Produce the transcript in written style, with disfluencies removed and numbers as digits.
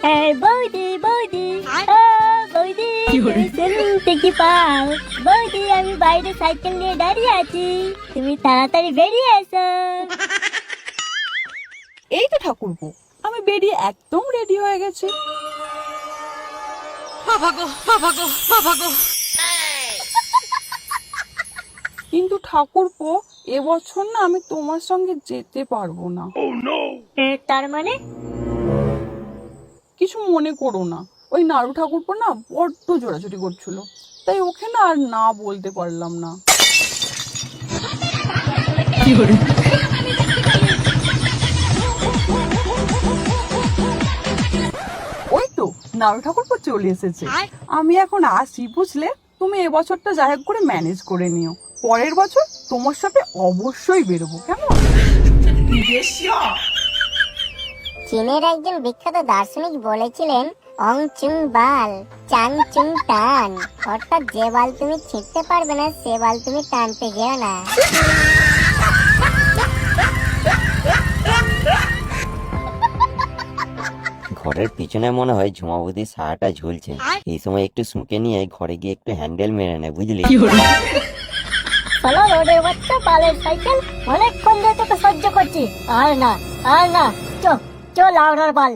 বৌদি বৌদি বৌদি শুনতে কি পাও? বৌদি আমি বাইরে সাইকেল নিয়ে দাঁড়িয়ে আছি, তুমি তাড়াতাড়ি বেরিয়ে এসো। এই তো ঠাকুরপো, আমি বেরিয়ে একদম রেডি হয়ে গেছি। কিন্তু ঠাকুরপো, এবছর না আমি তোমার সঙ্গে যেতে পারবো না। তার মানে? কিছু মনে করো না, ওই নাড়ু ঠাকুরপো না বড্ড জোরাজুরি করছিল, তাই ওকে না আর না বলতে পারলাম না। ওই তো নাড়ু ঠাকুরপো চলে এসেছে। আমি এখন আসি, বুঝলে? তুমি এবছরটা যাই হোক করে ম্যানেজ করে নিও, পরের বছর তোমার সাথে অবশ্যই বেরোবো, কেমন? চীনের একজন বিখ্যাত দার্শনিক বলেছিলেন, অং চুং বাল চাং চুং টান, অর্থাৎ যে বাল তুমি ছিঁড়তে পারবে না সে বাল তুমি টানতে যেও না। ঘরের পিছনে মনে হয় ঝুমাবুদির সারাটা ঝুলছে, এই সময় একটু শুঁকে নিয়ে ঘরে গিয়ে একটু হ্যান্ডেল মেরে নেয়, বুঝলি? চলো রোডের বাচ্চা বালের সাইকেল, অনেকক্ষণ ধরে তোকে সহ্য করছি, আর না চো লাউডার বাল।